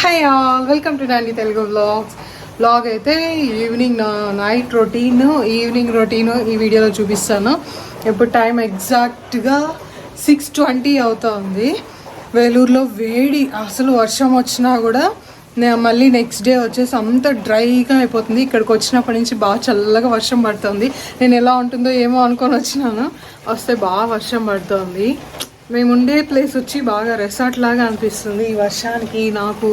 Hi all, welcome to Dandi Telugu vlog అయితే evening night evening routine ఈ వీడియోలో చూపిస్తాను. ఇప్పుడు టైం ఎగ్జాక్ట్గా 6:20 అవుతుంది. వేలూరులో వేడి, అసలు వర్షం వచ్చినా కూడా మళ్ళీ నెక్స్ట్ డే వచ్చేసి అంత డ్రైగా అయిపోతుంది. ఇక్కడికి వచ్చినప్పటి నుంచి బాగా చల్లగా వర్షం పడుతుంది. నేను ఎలా ఉంటుందో ఏమో అనుకొని వచ్చినాను, వస్తే బాగా వర్షం పడుతుంది. మేము ఉండే ప్లేస్ వచ్చి బాగా రెసార్ట్ లాగా అనిపిస్తుంది. ఈ వర్షానికి నాకు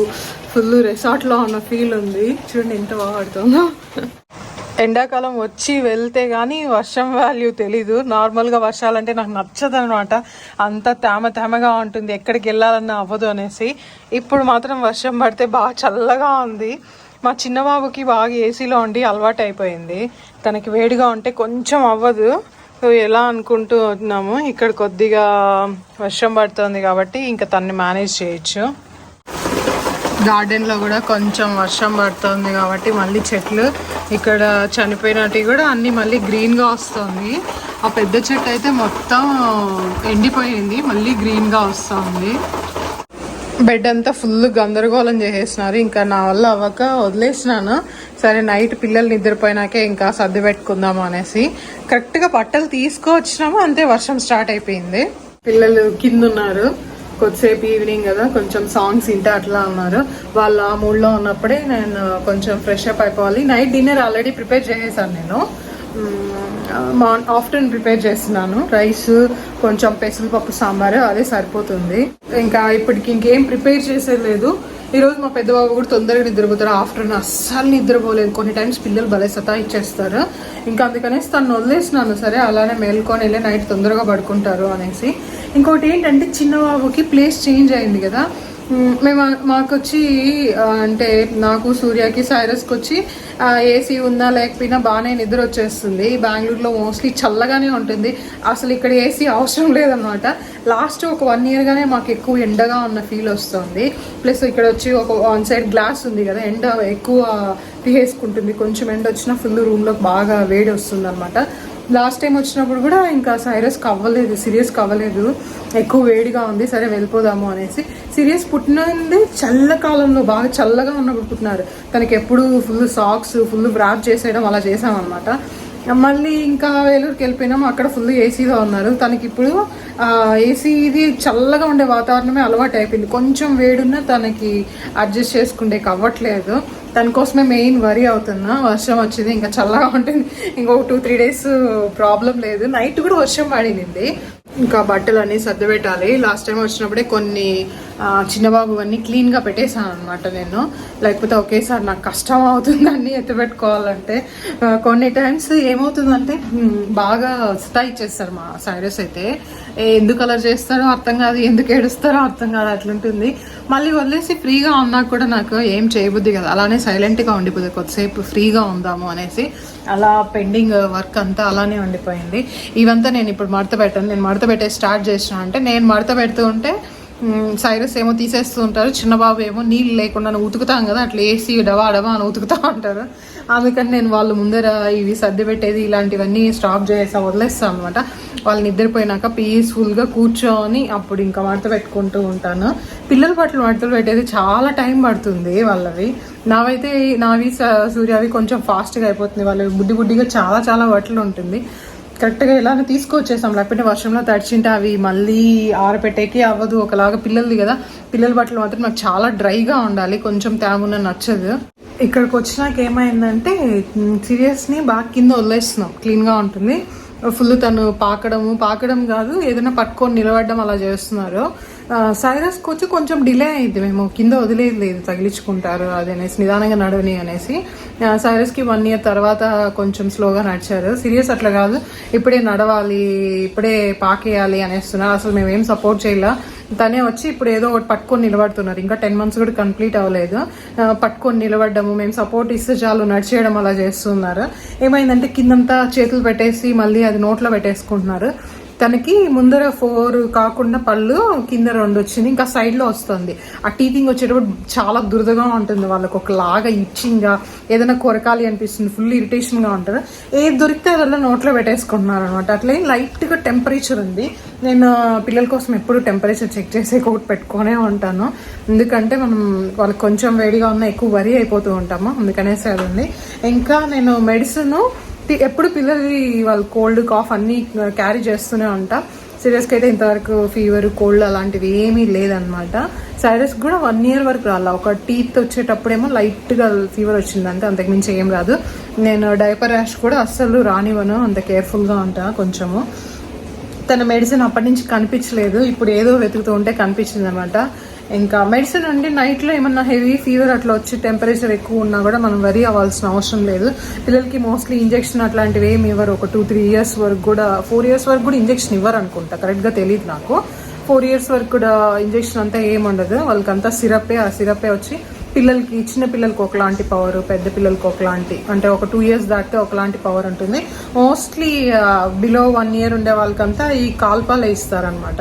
ఫుల్ రెసార్ట్లో ఉన్న ఫీల్ ఉంది. చూడండి ఎంత బాగా పడుతుందో. ఎండాకాలం వచ్చి వెళ్తే కానీ వర్షం వాల్యూ తెలీదు. నార్మల్గా వర్షాలంటే నాకు నచ్చదు అనమాట. అంత తేమగా ఉంటుంది, ఎక్కడికి వెళ్ళాలన్నా అవ్వదు అనేసి. ఇప్పుడు మాత్రం వర్షం పడితే బాగా చల్లగా ఉంది. మా చిన్నబాబుకి బాగా ఏసీలో ఉండి అలవాటు అయిపోయింది. తనకి వేడిగా ఉంటే కొంచెం అవ్వదు. ఎలా అనుకుంటూ ఉన్నాము, ఇక్కడ కొద్దిగా వర్షం పడుతుంది కాబట్టి ఇంకా తన్ని మేనేజ్ చేయొచ్చు. గార్డెన్లో కూడా కొంచెం వర్షం పడుతుంది కాబట్టి మళ్ళీ చెట్లు ఇక్కడ చనిపోయినట్టు కూడా అన్నీ మళ్ళీ గ్రీన్గా వస్తుంది. ఆ పెద్ద చెట్టు అయితే మొత్తం ఎండిపోయింది, మళ్ళీ గ్రీన్గా వస్తుంది. బెడ్ అంతా ఫుల్ గందరగోళం చేసేసినారు. ఇంకా నా వల్ల అవ్వక వదిలేసినాను. సరే నైట్ పిల్లలు నిద్రపోయినాకే ఇంకా సర్ది పెట్టుకుందాము అనేసి కరెక్ట్గా బట్టలు తీసుకొచ్చినాము, అంతే వర్షం స్టార్ట్ అయిపోయింది. పిల్లలు కింద ఉన్నారు, కొద్దిసేపు ఈవినింగ్ కదా కొంచెం సాంగ్స్ వింటే అట్లా ఉన్నారు. వాళ్ళ మూడ్లో ఉన్నప్పుడే నేను కొంచెం ఫ్రెష్ అప్ అయిపోవాలి. నైట్ డిన్నర్ ఆల్రెడీ ప్రిపేర్ చేసేసాను. నేను ఆఫ్టర్నూన్ ప్రిపేర్ చేస్తున్నాను. రైస్, కొంచెం పెసరపప్పు సాంబారు, అదే సరిపోతుంది. ఇంకా ఇప్పటికి ఇంకేం ప్రిపేర్ చేసేది లేదు. ఈరోజు మా పెద్దబాబు కూడా తొందరగా నిద్రపోతారు. ఆఫ్టర్నూన్ అస్సలు నిద్రపోలేదు. కొన్ని టైమ్స్ పిల్లలు భలే సతాయిచ్చేస్తారు. ఇంకా అందుకనేసి తను వదిలేసినాను. సరే అలానే మేల్కొని వెళ్ళి నైట్ తొందరగా పడుకుంటారు అనేసి. ఇంకోటి ఏంటంటే చిన్నబాబుకి ప్లేస్ చేంజ్ అయింది కదా. మాకు వచ్చి అంటే నాకు, సూర్యకి, సైరస్కి వచ్చి ఏసీ ఉన్నా లేకపోయినా బాగానే నిద్ర వచ్చేస్తుంది. బెంగళూరులో మోస్ట్లీ చల్లగానే ఉంటుంది, అసలు ఇక్కడ ఏసీ అవసరం లేదనమాట. లాస్ట్ ఒక 1 yearగానే మాకు ఎక్కువ ఎండగా ఉన్న ఫీల్ వస్తుంది. ప్లస్ ఇక్కడ వచ్చి ఒక 1 side గ్లాస్ ఉంది కదా, ఎండ ఎక్కువ తీసేసుకుంటుంది. కొంచెం ఎండ వచ్చినా ఫుల్ రూమ్లోకి బాగా వేడి వస్తుంది అనమాట. లాస్ట్ టైం వచ్చినప్పుడు కూడా ఇంకా సైరస్కి అవ్వలేదు, సీరియస్కి అవ్వలేదు, ఎక్కువ వేడిగా ఉంది. సరే వెళ్ళిపోదాము అనేసి. సీరియస్ పుట్టినంది చల్లకాలంలో, బాగా చల్లగా ఉన్నప్పుడు పుట్టినారు. తనకి ఎప్పుడు ఫుల్ సాక్స్, ఫుల్ వ్రాప్ చేసేయడం అలా చేసామన్నమాట. మళ్ళీ ఇంకా వేలూరుకి వెళ్ళిపోయినాము, అక్కడ ఫుల్ ఏసీలో ఉన్నారు. తనకి ఇప్పుడు ఏసీ ఇది చల్లగా ఉండే వాతావరణమే అలవాటు అయిపోయింది. కొంచెం వేడున్నా తనకి అడ్జస్ట్ చేసుకుంటే అవ్వట్లేదు. దానికోసమే మెయిన్ వరీ అవుతున్నా. వర్షం వచ్చింది, ఇంకా చల్లగా ఉంటుంది. ఇంకొక 2-3 days ప్రాబ్లం లేదు. నైట్ కూడా వర్షం పడింది. ఇంకా బట్టలు అన్నీ సర్ది పెట్టాలి. లాస్ట్ టైం వచ్చినప్పుడే కొన్ని చిన్నబాబు అన్నీ క్లీన్గా పెట్టేశాను అనమాట నేను. లేకపోతే ఒకేసారి నాకు కష్టం అవుతుంది అన్నీ ఎత్తిపెట్టుకోవాలంటే. కొన్ని టైమ్స్ ఏమవుతుందంటే బాగా సతాయిచ్చేస్తారు మా సైరస్ అయితే. ఎందుకు అలా చేస్తారో అర్థం కాదు, ఎందుకు ఏడుస్తారో అర్థం కాదు, అట్లుంటుంది. మళ్ళీ వదిలేసి ఫ్రీగా ఉన్నా కూడా నాకు ఏం చేయబుద్ది కదా, అలానే సైలెంట్గా ఉండిపోతుంది. కొద్దిసేపు ఫ్రీగా ఉందాము అనేసి అలా పెండింగ్ వర్క్ అంతా అలానే ఉండిపోయింది. ఇవంతా నేను ఇప్పుడు మడత పెట్టాను. నేను మడత పెట్టే స్టార్ట్ చేసిన అంటే, నేను మడత పెడుతూ ఉంటే సైరస్ ఏమో తీసేస్తూ ఉంటారు, చిన్నబాబు ఏమో నీళ్ళు లేకుండా ఉతుకుతాం కదా, అట్లా వేసి డబా అని ఉతుకుతూ ఉంటారు. అందుకని నేను వాళ్ళు ముందర ఇవి సర్ది పెట్టేది ఇలాంటివన్నీ స్టాప్ చేసి వదిలేస్తాను అనమాట. వాళ్ళు నిద్రపోయినాక పీస్ఫుల్గా కూర్చొని అప్పుడు ఇంకా మడత పెట్టుకుంటూ ఉంటాను. పిల్లల బట్టలు మడతలు పెట్టేది చాలా టైం పడుతుంది వాళ్ళవి. నావి సూర్యవి కొంచెం ఫాస్ట్గా అయిపోతుంది. వాళ్ళవి బుడ్డిగా చాలా బట్టలు ఉంటుంది. కరెక్ట్గా ఇలానే తీసుకొచ్చేసాం, లేకపోతే వర్షంలో తడిచింటే అవి మళ్ళీ ఆరపెట్టేకి అవ్వదు. ఒకలాగా పిల్లలది కదా, పిల్లల బట్టలు మాత్రం నాకు చాలా డ్రైగా ఉండాలి, కొంచెం తేమున్న నచ్చదు. ఇక్కడికి వచ్చినాక ఏమైందంటే సీరియస్ని బాగా కింద వదిలేస్తున్నాం, క్లీన్గా ఉంటుంది. ఫుల్ తను పాకడం కాదు, ఏదైనా పట్టుకొని నిలబడడం అలా చేస్తున్నారు. సైరస్కి వచ్చి కొంచెం డిలే అయింది. మేము కింద వదిలేదు, తగిలించుకుంటారు అది అనేసి, నిదానంగా నడవని అనేసి. సైరస్కి 1 year తర్వాత కొంచెం స్లోగా నడిచారు. సీరియస్ అట్లా కాదు, ఇప్పుడే నడవాలి, ఇప్పుడే పాకేయాలి అనేస్తున్నారు. అసలు మేమేం సపోర్ట్ చేయాల. తనే వచ్చి ఇప్పుడు ఏదో ఒకటి పట్టుకొని నిలబడుతున్నారు. ఇంకా 10 months కూడా కంప్లీట్ అవ్వలేదు. పట్టుకొని నిలబడ్డము, మేము సపోర్ట్ ఇస్తే చాలు నడిచేయడం అలా చేస్తున్నారు. ఏమైందంటే కిందంతా చేతులు పెట్టేసి మళ్ళీ అది నోట్లో పెట్టేసుకుంటున్నారు. తనకి ముందర 4 కాకుండా పళ్ళు కింద 2 వచ్చింది, ఇంకా సైడ్లో వస్తుంది. ఆ టీతింగ్ వచ్చేటప్పుడు చాలా దురదగా ఉంటుంది, వాళ్ళకి ఒకలాగా ఇచ్చింగ్గా ఏదైనా కొరకాలి అనిపిస్తుంది, ఫుల్ ఇరిటేషన్గా ఉంటుంది. ఏది దొరికితే అదల్లా నోట్లో పెట్టేసుకుంటున్నారు అనమాట. అట్లే లైట్గా టెంపరేచర్ ఉంది. నేను పిల్లల కోసం ఎప్పుడు టెంపరేచర్ చెక్ చేసి ఒకటి పెట్టుకునే ఉంటాను, ఎందుకంటే మనం వాళ్ళకి కొంచెం వేడిగా ఉన్నా ఎక్కువ వరి అయిపోతూ ఉంటాము, అందుకనేసి అది ఉంది. ఇంకా నేను మెడిసిన్ ఎప్పుడు పిల్లలు వాళ్ళు కోల్డ్ కాఫ్ అన్నీ క్యారీ చేస్తూనే ఉంటా. సీరియస్గా అయితే ఇంతవరకు ఫీవర్ కోల్డ్ అలాంటివి ఏమీ లేదనమాట. సైరస్ కూడా 1 year వరకు రాలా. ఒక టీత్ వచ్చేటప్పుడేమో లైట్గా ఫీవర్ వచ్చిందంటే, అంతకుమించి ఏం రాదు. నేను డైపర్ ర్యాష్ కూడా అస్సలు రానివ్వను, అంత కేర్ఫుల్గా ఉంటా కొంచెము. తన మెడిసిన్ అప్పటి నుంచి కనిపించలేదు, ఇప్పుడు ఏదో వెతుకుతూ ఉంటే కనిపించింది అనమాట. ఇంకా మెడిసిన్ ఉండి నైట్లో ఏమన్నా హెవీ ఫీవర్ అట్లా వచ్చి టెంపరేచర్ ఎక్కువ ఉన్నా కూడా మనం వరీ అవ్వాల్సిన అవసరం లేదు. పిల్లలకి మోస్ట్లీ ఇంజెక్షన్ అట్లాంటివి ఏమి ఇవ్వరు. ఒక 2-3 years వరకు కూడా, 4 years వరకు కూడా ఇంజెక్షన్ ఇవ్వరు అనుకుంటా, కరెక్ట్గా తెలియదు నాకు. 4 years వరకు కూడా ఇంజెక్షన్ అంతా ఏముండదు, వాళ్ళకంతా సిరప్పే. ఆ సిరప్పే వచ్చి పిల్లలకి, చిన్న పిల్లలకి ఒకలాంటి పవర్, పెద్ద పిల్లలకి ఒకలాంటి, అంటే ఒక 2 years దాటితే ఒకలాంటి పవర్ ఉంటుంది. మోస్ట్లీ బిలో 1 year ఉండే వాళ్ళకంతా ఈ కాల్పాలే ఇస్తారనమాట.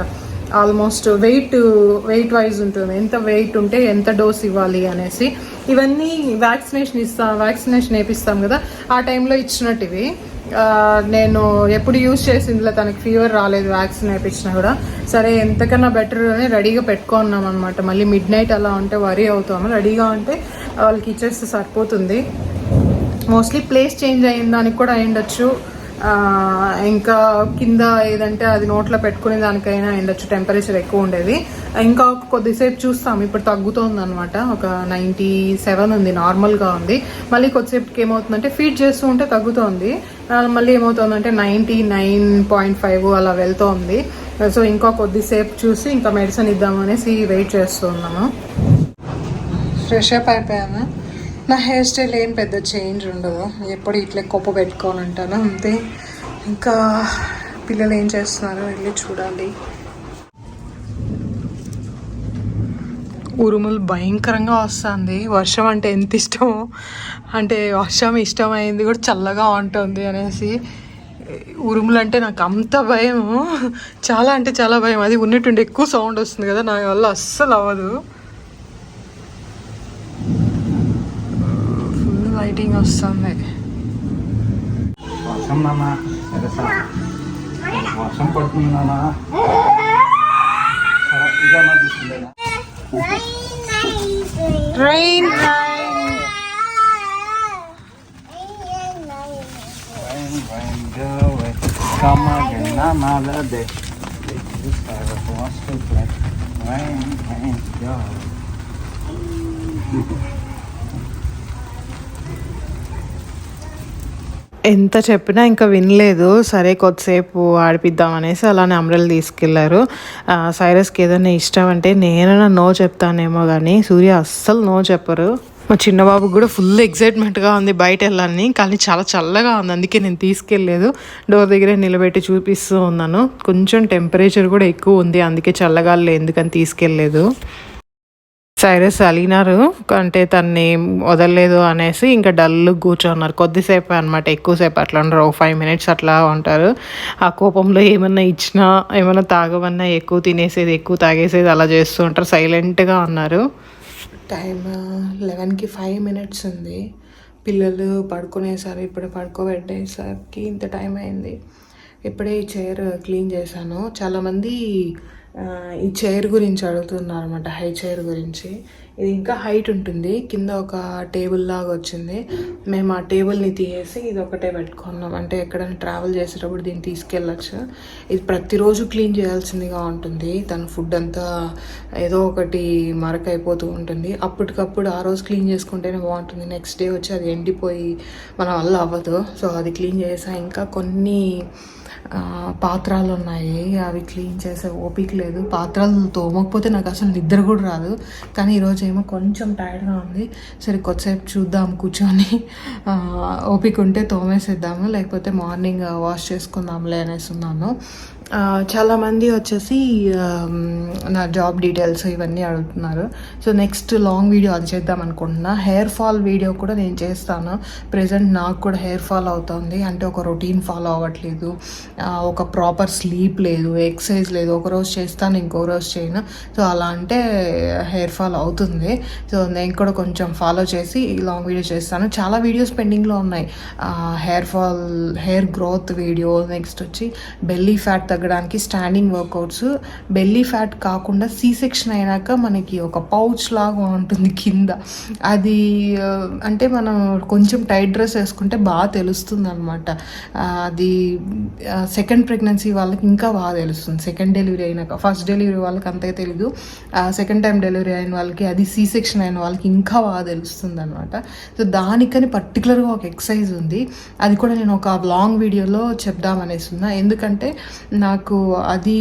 ఆల్మోస్ట్ వెయిట్ వైజ్ ఉంటుంది, ఎంత వెయిట్ ఉంటే ఎంత డోస్ ఇవ్వాలి అనేసి. ఇవన్నీ వ్యాక్సినేషన్ వేపిస్తాం కదా, ఆ టైంలో ఇచ్చినట్టు ఇవి. నేను ఎప్పుడు యూజ్ చేసిందిలో తనకి ఫీవర్ రాలేదు వ్యాక్సిన్ వేయించినా కూడా. సరే ఎంతకన్నా బెటర్ అని రెడీగా పెట్టుకున్నాం అనమాట. మళ్ళీ మిడ్-నైట్ అలా ఉంటే వరీ అవుతాము, రెడీగా ఉంటే వాళ్ళకి ఇచ్చేస్తే సరిపోతుంది. మోస్ట్లీ ప్లేస్ చేంజ్ అయిన దానికి కూడా అయ్యుండొచ్చు, ఇంకా కింద ఏదంటే అది నోట్లో పెట్టుకునే దానికైనా అయ్యుండొచ్చు, టెంపరేచర్ ఎక్కువ ఉండేది. ఇంకా కొద్దిసేపు చూస్తాం, ఇప్పుడు తగ్గుతోంది అనమాట. ఒక 97 ఉంది, నార్మల్గా ఉంది. మళ్ళీ కొద్దిసేపుకి ఏమవుతుందంటే ఫీడ్ చేస్తూ ఉంటే తగ్గుతోంది, మళ్ళీ ఏమవుతుందంటే 99.5 అలా వెళ్తోంది. సో ఇంకా కొద్దిసేపు చూసి ఇంకా మెడిసిన్ ఇద్దామనేసి వెయిట్ చేస్తున్నాము. ఫ్రెష్ అప్ అయిపోయాను. నా హెయిర్ స్టైల్ ఏం పెద్ద చేంజ్ ఉండదు, ఎప్పుడు ఇట్లా కొప్పు పెట్టుకోవాలంటాను అంతే. ఇంకా పిల్లలు ఏం చేస్తున్నారో వెళ్ళి చూడాలి. ఉరుములు భయంకరంగా వస్తుంది. వర్షం అంటే ఎంత ఇష్టమో, అంటే వర్షం ఇష్టమైంది కూడా చల్లగా ఉంటుంది అనేసి. ఉరుములు అంటే నాకు అంత భయము, చాలా అంటే చాలా భయం. అది ఉన్నట్టుండి ఎక్కువ సౌండ్ వస్తుంది కదా, నా వల్ల అస్సలు అవ్వదు. లైటింగ్ వస్తుంది. వర్షం పడుతుందా? ట్రైన్ ఎంత చెప్పినా ఇంకా వినలేదు. సరే కొద్దిసేపు ఆడిపిద్దాం అనేసి అలానే అంబ్రెల్లా తీసుకెళ్లారు. సైరస్కి ఏదైనా ఇష్టం అంటే నేనైనా నో చెప్తానేమో కానీ సూర్య అస్సలు నో చెప్పరు. మా చిన్న బాబుకి కూడా ఫుల్ ఎక్సైట్మెంట్గా ఉంది బయట వెళ్ళాలని, కానీ చాలా చల్లగా ఉంది, అందుకే నేను తీసుకెళ్ళలేదు. డోర్ దగ్గరే నిలబెట్టి చూపిస్తూ ఉన్నాను. కొంచెం టెంపరేచర్ కూడా ఎక్కువ ఉంది, అందుకే చల్లగా ఎందుకని తీసుకెళ్ళలేదు. సైరస్ అలిగినారు, అంటే తన్ని వదలలేదు అనేసి ఇంకా డల్ కూర్చున్నారు కొద్దిసేపు అనమాట. ఎక్కువసేపు అట్లా ఉండరు, 5 minutes అట్లా ఉంటారు. ఆ కోపంలో ఏమన్నా ఇచ్చినా, ఏమన్నా తాగమన్నా ఎక్కువ తినేసేది, ఎక్కువ తాగేసేది అలా చేస్తూ ఉంటారు. సైలెంట్గా ఉన్నారు. టైం 11కి 5 minutes ఉంది. పిల్లలు పడుకునేసారు, ఇప్పుడు పడుకోబెట్టేసరికి ఇంత టైం అయింది. ఇప్పుడే ఈ చైర్ క్లీన్ చేశాను. చాలామంది ఈ చైర్ గురించి అడుగుతున్నారు అనమాట, హై చైర్ గురించి. ఇది ఇంకా హైట్ ఉంటుంది, కింద ఒక టేబుల్ లాగా వచ్చింది. మేము ఆ టేబుల్ని తీసేసి ఇది ఒకటే పెట్టుకున్నాం, అంటే ఎక్కడైనా ట్రావెల్ చేసేటప్పుడు దీన్ని తీసుకెళ్ళచ్చు. ఇది ప్రతిరోజు క్లీన్ చేయాల్సిందిగా ఉంటుంది. తన ఫుడ్ అంతా ఏదో ఒకటి మరకైపోతూ ఉంటుంది. అప్పటికప్పుడు ఆ రోజు క్లీన్ చేసుకుంటేనే బాగుంటుంది, నెక్స్ట్ డే వచ్చి అది ఎండిపోయి మన వల్ల అవ్వదు. సో అది క్లీన్ చేసా. ఇంకా కొన్ని పాత్రలు ఉన్నాయి, అవి క్లీన్ చేసే ఓపిక లేదు. పాత్రలు తోమకపోతే నాకు అసలు నిద్ర కూడా రాదు. కానీ ఈరోజు ఏమో కొంచెం టైర్డ్గా ఉంది. సరే కొద్దిసేపు చూద్దాం కూర్చొని, ఓపిక ఉంటే తోమేసేద్దాము, లేకపోతే మార్నింగ్ వాష్ చేసుకుందాంలే అనేసి ఉన్నాను. చాలామంది వచ్చేసి నా జాబ్ డీటెయిల్స్ ఇవన్నీ అడుగుతున్నారు. సో నెక్స్ట్ లాంగ్ వీడియో అది చేద్దాం అనుకుంటున్నా. హెయిర్ ఫాల్ వీడియో కూడా నేను చేస్తాను. ప్రజెంట్ నాకు కూడా హెయిర్ ఫాల్ అవుతుంది. అంటే ఒక రొటీన్ ఫాలో అవ్వట్లేదు, ఒక ప్రాపర్ స్లీప్ లేదు, ఎక్సర్సైజ్ లేదు. ఒక రోజు చేస్తాను, ఇంకో రోజు చేయను. సో అలా అంటే హెయిర్ ఫాల్ అవుతుంది. సో నేను కూడా కొంచెం ఫాలో చేసి లాంగ్ వీడియో చేస్తాను. చాలా వీడియోస్ పెండింగ్లో ఉన్నాయి. హెయిర్ గ్రోత్ వీడియో, నెక్స్ట్ వచ్చి బెల్లీ ఫ్యాట్ తగ్గడానికి స్టాండింగ్ వర్కౌట్స్. బెల్లీ ఫ్యాట్ కాకుండా సి సెక్షన్ అయినాక మనకి ఒక పౌచ్ లాగా ఉంటుంది కింద. అది అంటే మనం కొంచెం టైట్ డ్రెస్ వేసుకుంటే బాగా తెలుస్తుంది అనమాట. అది సెకండ్ ప్రెగ్నెన్సీ వాళ్ళకి ఇంకా బాగా తెలుస్తుంది. సెకండ్ డెలివరీ అయినాక, ఫస్ట్ డెలివరీ వాళ్ళకి అంతే తెలీదు, సెకండ్ టైం డెలివరీ అయిన వాళ్ళకి, అది సి సెక్షన్ అయిన వాళ్ళకి ఇంకా బాగా తెలుస్తుంది అనమాట. సో దానికని పర్టికులర్గా ఒక ఎక్సర్సైజ్ ఉంది. అది కూడా నేను ఒక లాంగ్ వీడియోలో చెప్దామనేసి ఉన్నా. ఎందుకంటే నాకు అది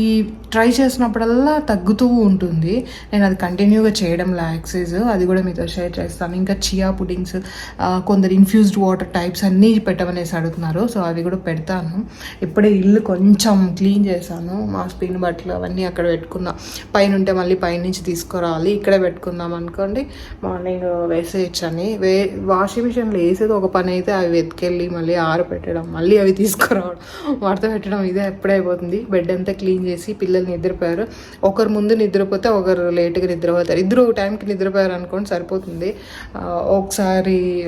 ట్రై చేసినప్పుడల్లా తగ్గుతూ ఉంటుంది. నేను అది కంటిన్యూగా చేయడంలా ఎక్సర్సైజ్. అది కూడా మీతో షేర్ చేస్తాను. ఇంకా చియా పుడింగ్స్, కొందరు ఇన్ఫ్యూజ్డ్ వాటర్ టైప్స్ అన్నీ పెట్టమనేసి అడుగుతున్నారు. సో అవి కూడా పెడతాను. ఇప్పుడే ఇల్లు కొంచెం క్లీన్ చేశాను. మా స్పిన్ బట్టలు అవన్నీ అక్కడ పెట్టుకున్నా. పైన ఉంటే మళ్ళీ పైనుంచి తీసుకురావాలి. ఇక్కడే పెట్టుకుందాం అనుకోండి, మార్నింగ్ వేసేయచ్చని. వాషింగ్ మిషన్లో వేసేది ఒక పని అయితే, అవి వెతికెళ్ళి మళ్ళీ ఆరబెట్టడం, మళ్ళీ అవి తీసుకురావడం, మడత పెట్టడం, ఇదే ఎప్పుడైపోతుంది. బెడ్ అంతా క్లీన్ చేసి పిల్లలు నిద్రపోయారు. ఒకరు ముందు నిద్రపోతే ఒకరు లేట్గా నిద్రపోతారు. ఇద్దరు ఒక టైంకి నిద్రపోయారు అనుకోండి, సరిపోతుంది.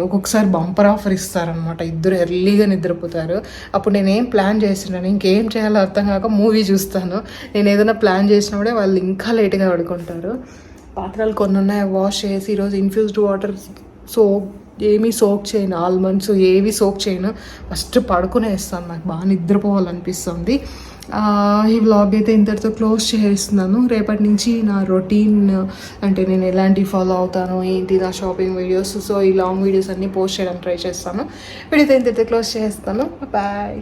ఒక్కొక్కసారి బంపర్ ఆఫర్ ఇస్తారనమాట. ఇద్దరు ఎర్లీగా నిద్రపోతారు. అప్పుడు నేనేం ప్లాన్ చేస్తున్నాను, ఇంకేం చేయాలో అర్థం కాక మూవీ చూస్తాను. నేను ఏదైనా ప్లాన్ చేసినప్పుడే వాళ్ళు ఇంకా లేట్గా పడుకుంటారు. పాత్రలు కొన్ని ఉన్నాయి, వాష్ చేసి ఈరోజు ఇన్ఫ్యూజ్డ్ వాటర్ ఏమీ సోక్ చేయను, ఆల్మండ్స్ ఏవి సోక్ చేయను. ఫస్ట్ పడుకునేస్తాను. నాకు బాగా నిద్రపోవాలనిపిస్తుంది. ఈ వ్లాగ్ అయితే ఇంతటితో క్లోజ్ చేస్తున్నాను. రేపటి నుంచి నా రొటీన్, అంటే నేను ఎలాంటి ఫాలో అవుతాను ఏంటి, నా షాపింగ్ వీడియోస్, సో ఈ లాంగ్ వీడియోస్ అన్నీ పోస్ట్ చేయడానికి ట్రై చేస్తాను. వీడియోతో ఇంతటితో క్లోజ్ చేస్తాను. బాయ్.